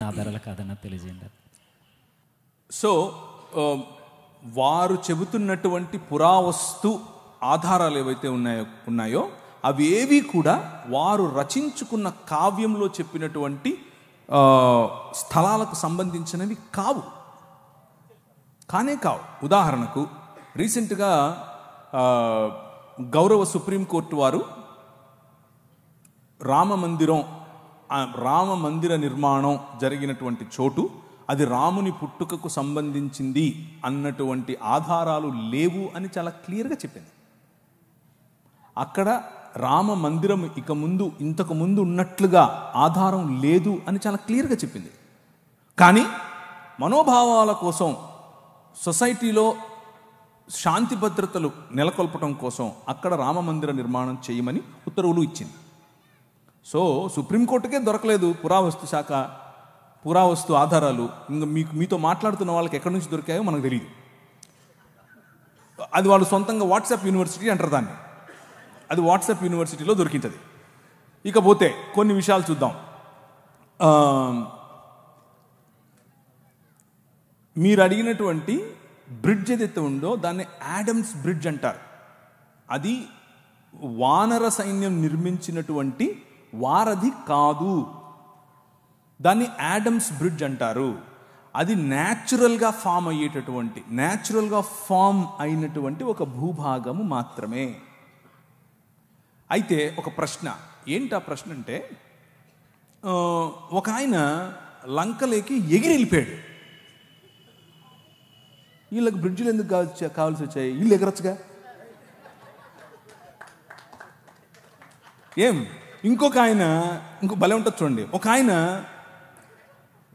ఆధారాలు కాదన్నా తెలియజేయండి. సో వారు చెబుతున్నటువంటి పురావస్తు ఆధారాలు ఏవైతే ఉన్నాయో అవి ఏవి కూడా వారు రచించుకున్న కావ్యంలో చెప్పినటువంటి స్థలాలకు సంబంధించినవి కావు. ఉదాహరణకు రీసెంట్గా గౌరవ సుప్రీంకోర్టు వారు రామ మందిర నిర్మాణం జరిగినటువంటి చోటు అది రాముని పుట్టుకకు సంబంధించింది అన్నటువంటి ఆధారాలు లేవు అని చాలా క్లియర్గా చెప్పింది. అక్కడ రామ మందిరం ఇంతకు ముందు ఉన్నట్లుగా ఆధారం లేదు అని చాలా క్లియర్గా చెప్పింది. కానీ మనోభావాల కోసం సొసైటీలో శాంతి భద్రతలు నెలకొల్పడం కోసం అక్కడ రామ మందిర నిర్మాణం చేయమని ఉత్తర్వులు ఇచ్చింది. సో సుప్రీంకోర్టుకే దొరకలేదు పురావస్తు ఆధారాలు. ఇంకా మీతో మాట్లాడుతున్న వాళ్ళకి ఎక్కడి నుంచి దొరికాయో మనకు తెలియదు. అది వాళ్ళు సొంతంగా వాట్సాప్ యూనివర్సిటీ అంటారు దాన్ని. అది వాట్సాప్ యూనివర్సిటీలో దొరికింది. ఇకపోతే కొన్ని విషయాలు చూద్దాం. మీరు అడిగినటువంటి బ్రిడ్జ్ ఏదైతే ఉందో దాన్ని యాడమ్స్ బ్రిడ్జ్ అంటారు. అది వానర సైన్యం నిర్మించినటువంటి వారధి కాదు. దాన్ని యాడమ్స్ బ్రిడ్జ్ అంటారు. అది న్యాచురల్గా ఫామ్ అయినటువంటి ఒక భూభాగము మాత్రమే. అయితే ఒక ప్రశ్న ఏంటి? ఆ ప్రశ్న అంటే ఒక ఆయన లంకలోకి ఎగిరి వెళ్ళిపోయాడు. వీళ్ళకి బ్రిడ్జిలు ఎందుకు కావాల్సి వచ్చాయి? వీళ్ళు ఎగరొచ్చుగా. ఇంకో భలే ఉంటుంది చూడండి. ఒక ఆయన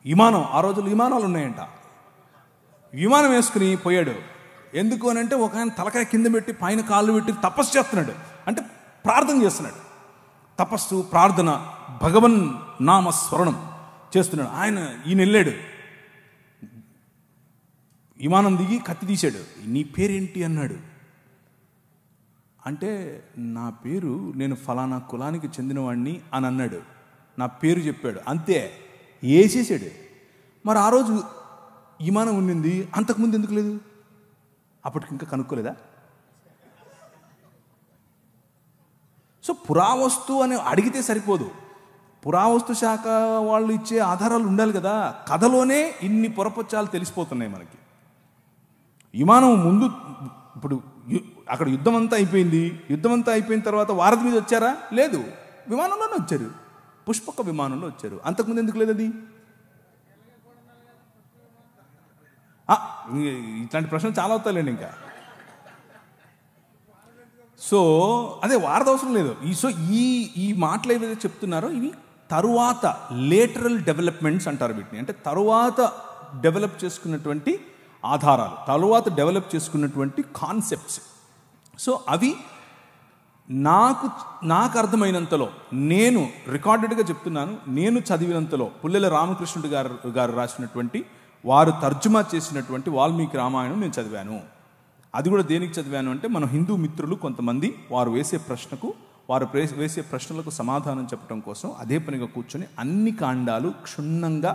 విమానం, ఆ రోజుల్లో విమానాలు ఉన్నాయంట, విమానం వేసుకుని పోయాడు. ఎందుకు అని అంటే ఒక ఆయన తలకాయ కింద పెట్టి పైన కాళ్ళు పెట్టి తపస్సు చేస్తున్నాడు. అంటే ప్రార్థన చేస్తున్నాడు. తపస్సు, ప్రార్థన, భగవన్ నామ స్మరణం చేస్తున్నాడు. ఈయన వెళ్ళాడు, విమానం దిగి కత్తి తీశాడు. నీ పేరేంటి అన్నాడు. అంటే నా పేరు, నేను ఫలానా కులానికి చెందినవాడిని అని అన్నాడు. నా పేరు చెప్పాడు, అంతే, వేసేసాడు. మరి ఆ రోజు విమానం ఉండింది, అంతకుముందు ఎందుకు లేదు? అప్పటికి ఇంకా కనుక్కోలేదా? సో పురావస్తు అని అడిగితే సరిపోదు. పురావస్తు శాఖ వాళ్ళు ఇచ్చే ఆధారాలు ఉండాలి కదా. కథలోనే ఇన్ని పొరపచ్చాలు తెలిసిపోతున్నాయి మనకి. విమానం ముందు, ఇప్పుడు అక్కడ యుద్ధం అంతా అయిపోయిన తర్వాత వారధి మీద వచ్చారా? లేదు, విమానంలోనే వచ్చారు, పుష్పక విమానంలో వచ్చారు. అంతకుముందు ఎందుకు లేదు అది? ఇట్లాంటి ప్రశ్నలు చాలా అవుతాయండి ఇంకా. సో అదే వారధి అవసరం లేదు. ఈ మాటలు ఏవైతే చెప్తున్నారో ఇవి తరువాత లేటరల్ డెవలప్మెంట్స్ అంటారు వీటిని. అంటే తరువాత డెవలప్ చేసుకున్నటువంటి ఆధారాలు, తరువాత డెవలప్ చేసుకున్నటువంటి కాన్సెప్ట్స్. సో అవి నాకు అర్థమైనంతలో, నేను రికార్డెడ్గా చెప్తున్నాను, నేను చదివినంతలో పుల్లెల రామకృష్ణుడు గారు రాసినటువంటి, వారు తర్జుమా చేసినటువంటి వాల్మీకి రామాయణం నేను చదివాను. అది కూడా దేనికి చదివాను అంటే, మన హిందూ మిత్రులు కొంతమంది వారు వేసే ప్రశ్నలకు సమాధానం చెప్పడం కోసం అదే పనిగా కూర్చొని అన్ని కాండాలు క్షుణ్ణంగా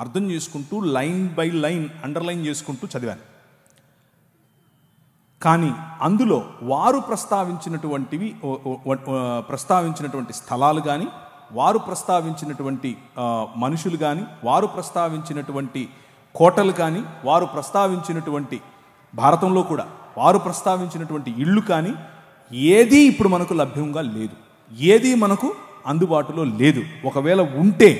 అర్థం చేసుకుంటూ లైన్ బై లైన్ అండర్లైన్ చేసుకుంటూ చదివాను. కానీ అందులో వారు ప్రస్తావించినటువంటి స్థలాలు కానీ, వారు ప్రస్తావించినటువంటి మనుషులు కానీ, వారు ప్రస్తావించినటువంటి కోటలు కానీ, వారు ప్రస్తావించినటువంటి భారతంలో కూడా వారు ప్రస్తావించినటువంటి ఇళ్ళు కానీ ఏదీ ఇప్పుడు మనకు లభ్యంగా లేదు, ఏదీ మనకు అందుబాటులో లేదు. ఒకవేళ ఉంటే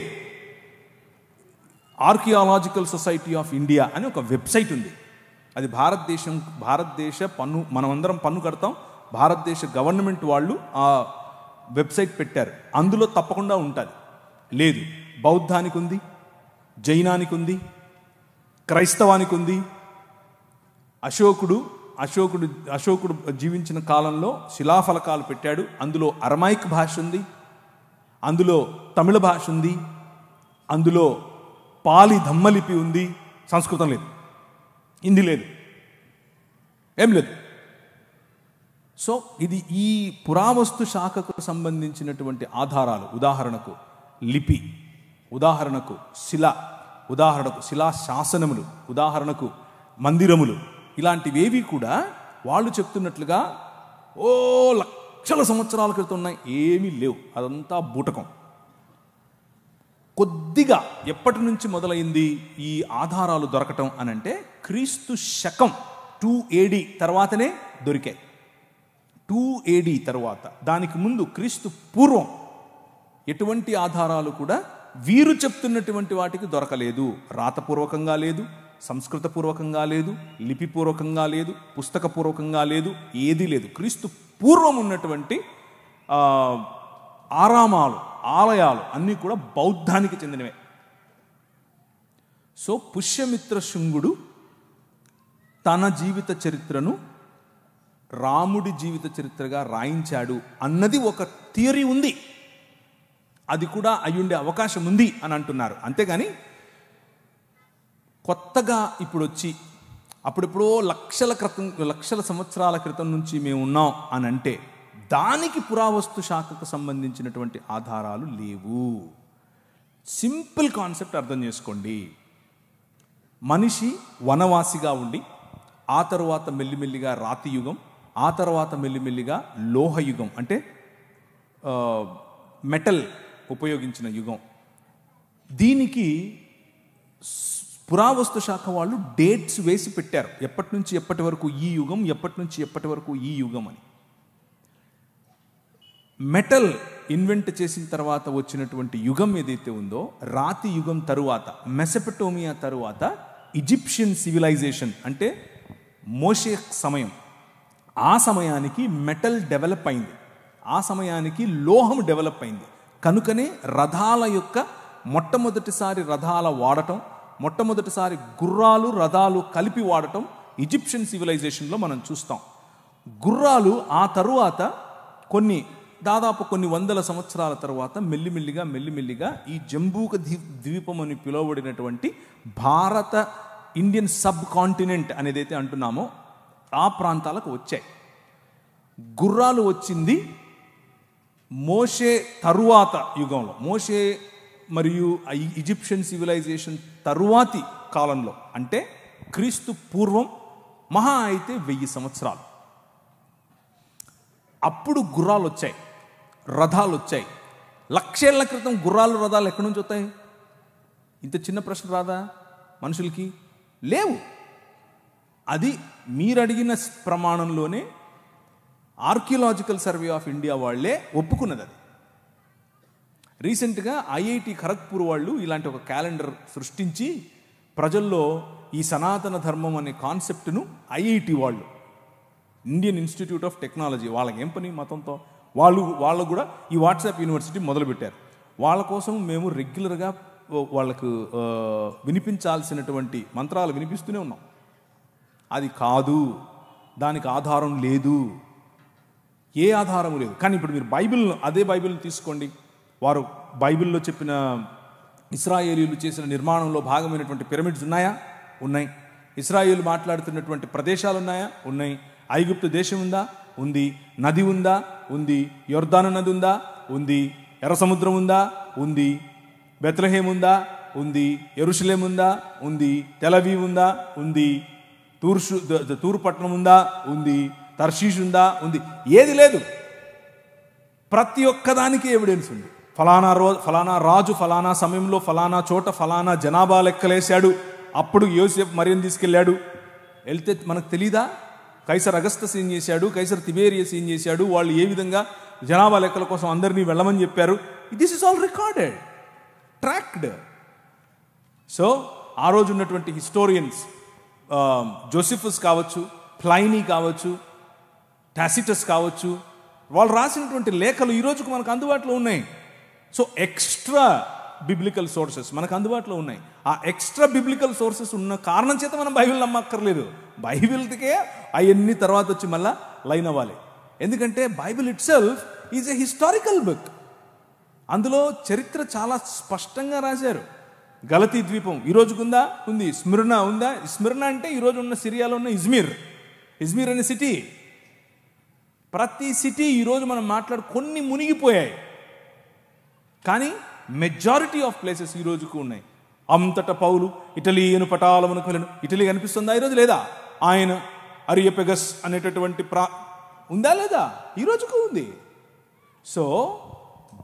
ఆర్కియాలజికల్ సొసైటీ ఆఫ్ ఇండియా అని ఒక వెబ్సైట్ ఉంది. అది భారతదేశ పన్ను, మనమందరం పన్ను కడతాం, భారతదేశ గవర్నమెంట్ వాళ్ళు ఆ వెబ్సైట్ పెట్టారు. అందులో తప్పకుండా ఉంటుంది. లేదు, బౌద్ధానికి ఉంది, జైనానికి ఉంది, క్రైస్తవానికి ఉంది. అశోకుడు జీవించిన కాలంలో శిలాఫలకాలు పెట్టాడు. అందులో అరమైక్ భాష ఉంది, అందులో తమిళ భాష ఉంది, అందులో పాలి ధమ్మలిపి ఉంది. సంస్కృతం లేదు, హిందీ లేదు, ఏం లేదు. సో ఇది ఈ పురావస్తు శాఖకు సంబంధించినటువంటి ఆధారాలు. ఉదాహరణకు లిపి, ఉదాహరణకు శిల, ఉదాహరణకు శిలాశాసనములు, ఉదాహరణకు మందిరములు, ఇలాంటివేవి కూడా వాళ్ళు చెప్తున్నట్లుగా లక్షల సంవత్సరాల క్రితం ఉన్నాయి, ఏమీ లేవు. అదంతా బూటకం. కొద్దిగా ఎప్పటి నుంచి మొదలైంది ఈ ఆధారాలు దొరకటం అనంటే క్రీస్తు శకం 2 AD తర్వాతనే దొరికాయి. 2 AD తర్వాత, దానికి ముందు క్రీస్తు పూర్వం ఎటువంటి ఆధారాలు కూడా వీరు చెప్తున్నటువంటి వాటికి దొరకలేదు. రాతపూర్వకంగా లేదు, సంస్కృతపూర్వకంగా లేదు, లిపిపూర్వకంగా లేదు, పుస్తకపూర్వకంగా లేదు, ఏదీ లేదు. క్రీస్తు పూర్వం ఉన్నటువంటి ఆరామాలు, ఆలయాలు అన్నీ కూడా బౌద్ధానికి చెందినవే. సో పుష్యమిత్ర శుంగుడు తన జీవిత చరిత్రను రాముడి జీవిత చరిత్రగా రాయించాడు అన్నది ఒక థియరీ ఉంది. అది కూడా అయ్యుండే అవకాశం ఉంది అని అంటున్నారు. అంతేగాని కొత్తగా ఇప్పుడు వచ్చి అప్పుడెప్పుడో లక్షల సంవత్సరాల క్రితం నుంచి మేము ఉన్నాం అని అంటే దానికి పురావస్తు శాఖకు సంబంధించినటువంటి ఆధారాలు లేవు. సింపుల్ కాన్సెప్ట్ అర్థం చేసుకోండి. మనిషి వనవాసిగా ఉండి ఆ తరువాత మెల్లిమెల్లిగా రాతి యుగం, ఆ తర్వాత మెల్లిమెల్లిగా లోహయుగం అంటే మెటల్ ఉపయోగించిన యుగం. దీనికి పురావస్తు శాఖ వాళ్ళు డేట్స్ వేసి పెట్టారు, ఎప్పటి నుంచి ఎప్పటి వరకు ఈ యుగం, ఎప్పటి నుంచి ఎప్పటి వరకు ఈ యుగం అని. మెటల్ ఇన్వెంట్ చేసిన తర్వాత వచ్చినటువంటి యుగం ఏదైతే ఉందో, రాతి యుగం తరువాత, మెసపెటోమియా తరువాత ఈజిప్షియన్ సివిలైజేషన్ అంటే మోషే సమయం, ఆ సమయానికి మెటల్ డెవలప్ అయింది, ఆ సమయానికి లోహం డెవలప్ అయింది. కనుకనే రథాల యొక్క మొట్టమొదటిసారి రథాల వాడటం, మొట్టమొదటిసారి గుర్రాలు రథాలు కలిపి వాడటం ఈజిప్షియన్ సివిలైజేషన్లో మనం చూస్తాం. గుర్రాలు ఆ తరువాత దాదాపు కొన్ని వందల సంవత్సరాల తర్వాత మెల్లిమెల్లిగా ఈ జంబూక ద్వీపం అని పిలువబడినటువంటి భారత ఇండియన్ సబ్ కాంటినెంట్ అనేదైతే అంటున్నామో ఆ ప్రాంతాలకు వచ్చాయి. గుర్రాలు వచ్చింది మోషే తరువాత యుగంలో, మోషే మరియు ఈజిప్షియన్ సివిలైజేషన్ తరువాతి కాలంలో, అంటే క్రీస్తు పూర్వం మహా అయితే 1000 సంవత్సరాలు. అప్పుడు గుర్రాలు వచ్చాయి, రథాలు వచ్చాయి. లక్షేళ్ల క్రితం గుర్రాలు రథాలు ఎక్కడి నుంచి వస్తాయి? ఇంత చిన్న ప్రశ్న రాదా మనుషులకి? లేవు. అది మీరు అడిగిన ప్రమాణంలోనే ఆర్కియలాజికల్ సర్వే ఆఫ్ ఇండియా వాళ్ళే ఒప్పుకున్నది. అది రీసెంట్గా ఐఐటి ఖరగ్పూర్ వాళ్ళు ఇలాంటి ఒక క్యాలెండర్ సృష్టించి ప్రజల్లో ఈ సనాతన ధర్మం అనే కాన్సెప్ట్ను ఐఐటి వాళ్ళు, ఇండియన్ ఇన్స్టిట్యూట్ ఆఫ్ టెక్నాలజీ, వాళ్ళకి ఏం పని మతంతో, వాళ్ళు కూడా ఈ వాట్సాప్ యూనివర్సిటీ మొదలుపెట్టారు. వాళ్ళ కోసం మేము రెగ్యులర్గా వాళ్ళకు వినిపించాల్సినటువంటి మంత్రాలు వినిపిస్తూనే ఉన్నాం. అది కాదు, దానికి ఆధారం లేదు, ఏ ఆధారం లేదు. కానీ ఇప్పుడు మీరు అదే బైబిల్ని తీసుకోండి. వారు బైబిల్లో చెప్పిన ఇశ్రాయేలీలు చేసిన నిర్మాణంలో భాగమైనటువంటి పిరమిడ్స్ ఉన్నాయా? ఉన్నాయి. ఇశ్రాయేలు మాట్లాడుతున్నటువంటి ప్రదేశాలు ఉన్నాయా? ఉన్నాయి. ఐగుప్తు దేశం ఉందా? ఉంది. నది ఉందా? ఉంది. యొర్దాను నది ఉందా? ఉంది. ఎర్ర సముద్రం ఉందా? ఉంది. బెత్లెహేం ఉందా? ఉంది. యెరూషలేం ఉందా? ఉంది. తెలవీవ్ ఉందా? ఉంది. తూరు పట్టణం ఉందా? ఉంది. తర్షీష్ ఉందా? ఉంది. ఏది లేదు. ప్రతి ఒక్కదానికి ఎవిడెన్స్ ఉంది. ఫలానా రాజు ఫలానా సమయంలో ఫలానా చోట ఫలానా జనాభా లెక్కలేశాడు, అప్పుడు యోసేపు మరియను తీసుకెళ్ళాడు. వెళ్తే మనకు తెలీదా? కైసర్ అగస్తస్ ఏం చేశాడు, కైసర్ తిబేరియస్ ఏం చేశాడు, వాళ్ళు ఏ విధంగా జనాభా లెక్కల కోసం అందరినీ వెళ్ళమని చెప్పారు. This is all recorded, tracked. So ఆ రోజు ఉన్నటువంటి హిస్టోరియన్స్ జోసిఫస్ కావచ్చు, ప్లైనీ కావచ్చు, టాసిటస్ కావచ్చు, వాళ్ళు రాసినటువంటి లేఖలు ఈ రోజుకు మనకు అందుబాటులో ఉన్నాయి. సో ఎక్స్ట్రా బిబ్లికల్ సోర్సెస్ మనకు అందుబాటులో ఉన్నాయి. ఆ ఎక్స్ట్రా బిబ్లికల్ సోర్సెస్ ఉన్న కారణం చేత మనం బైబిల్ నమ్మక్కర్లేదు. బైబిల్కే అవన్నీ తర్వాత వచ్చి మళ్ళా లైన్ అవ్వాలి. ఎందుకంటే Bible it self is a historical book. అందులో చరిత్ర చాలా స్పష్టంగా రాశారు. గలతీ ద్వీపం ఈ రోజుకుందా? ఉంది. స్మిర్నా ఉందా? స్మిర్నా అంటే ఈరోజు ఉన్న సిరియాలో ఉన్న ఇజ్మీర్ అనే సిటీ. ప్రతి సిటీ ఈరోజు మనం కొన్ని మునిగిపోయాయి, కానీ మెజారిటీ ఆఫ్ ప్లేసెస్ ఈ రోజుకు ఉన్నాయి. అంతట పౌలు ఇటలీ అను పటాలమునకు వెళ్ళను. ఇటలీ కనిపిస్తుందా ఈరోజు? లేదా. ఆయన అరియపెగస్ అనేటటువంటి ఉందా లేదా? ఈ రోజుకు ఉంది. సో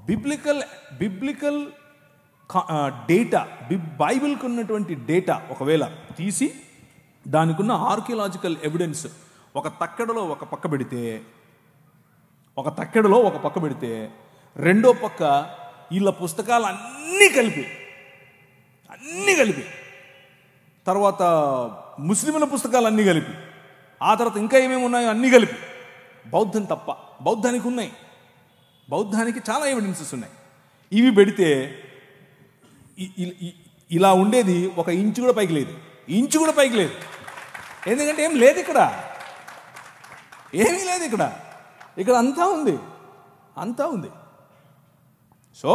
బిబ్లికల్ డేటా, బైబిల్కి ఉన్నటువంటి డేటా ఒకవేళ తీసి దానికి ఉన్న ఆర్కియలాజికల్ ఎవిడెన్స్ ఒక తక్కెడలో ఒక పక్క పెడితే రెండో పక్క వీళ్ళ పుస్తకాలు అన్నీ కలిపి తర్వాత ముస్లింల పుస్తకాలు అన్నీ కలిపి ఆ తర్వాత ఇంకా ఏమేమి ఉన్నాయో అన్నీ కలిపి బౌద్ధం తప్ప, బౌద్ధానికి చాలా ఎవిడెన్సెస్ ఉన్నాయి. ఇవి పెడితే ఇలా ఉండేది ఒక ఇంచు కూడా పైకి లేదు. ఎందుకంటే ఏం లేదు ఇక్కడ, ఏమీ లేదు ఇక్కడ అంతా ఉంది. సో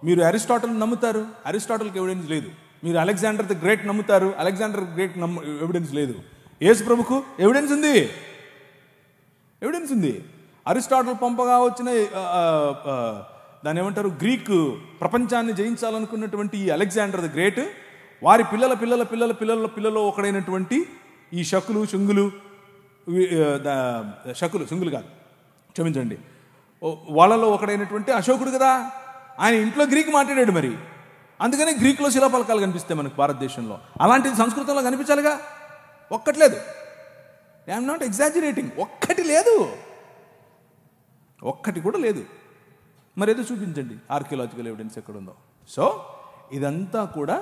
మీరు అరిస్టాటిల్ నమ్ముతారు, అరిస్టాటిల్కి ఎవిడెన్స్ లేదు. మీరు అలెగ్జాండర్ ది గ్రేట్ నమ్ముతారు, అలెగ్జాండర్ గ్రేట్ ఎవిడెన్స్ లేదు. యేసు ప్రభుకు ఎవిడెన్స్ ఉంది. అరిస్టాటిల్ పంపగా వచ్చిన దాన్ని ఏమంటారు, గ్రీక్ ప్రపంచాన్ని జయించాలనుకున్నటువంటి ఈ అలెగ్జాండర్ ది గ్రేట్ వారి పిల్లలలో ఒకడైనటువంటి ఈ శంగులు కాదు, క్షమించండి, వాళ్ళలో ఒకడైనటువంటి అశోకుడు కదా, ఆయన ఇంట్లో గ్రీక్ మాట్లాడాడు. మరి అందుకనే గ్రీక్లో శిలాఫలకాలు కనిపిస్తాయి మనకు భారతదేశంలో. అలాంటిది సంస్కృతంలో కనిపించాలిగా. ఒక్కట్లేదు. I'm not exaggerating. ఒక్కటి కూడా లేదు. మరి ఏదో చూపించండి ఆర్కియలాజికల్ ఎవిడెన్స్ ఎక్కడుందో. సో ఇదంతా కూడా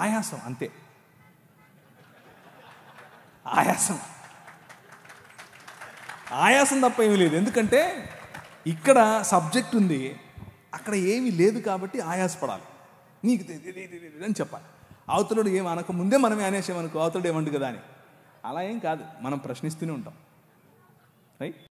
ఆయాసం, అంతే. ఆయాసం తప్ప ఏమీ లేదు. ఎందుకంటే ఇక్కడ సబ్జెక్ట్ ఉంది, అక్కడ ఏమీ లేదు కాబట్టి ఆయాసపడాలి. నీకు అని చెప్పాలి. అవతలుడు ఏం అనక ముందే మనమే అనేసామనుకో, అవతలుడు ఏమండు కదా అని. అలా ఏం కాదు, మనం ప్రశ్నిస్తూనే ఉంటాం. రైట్.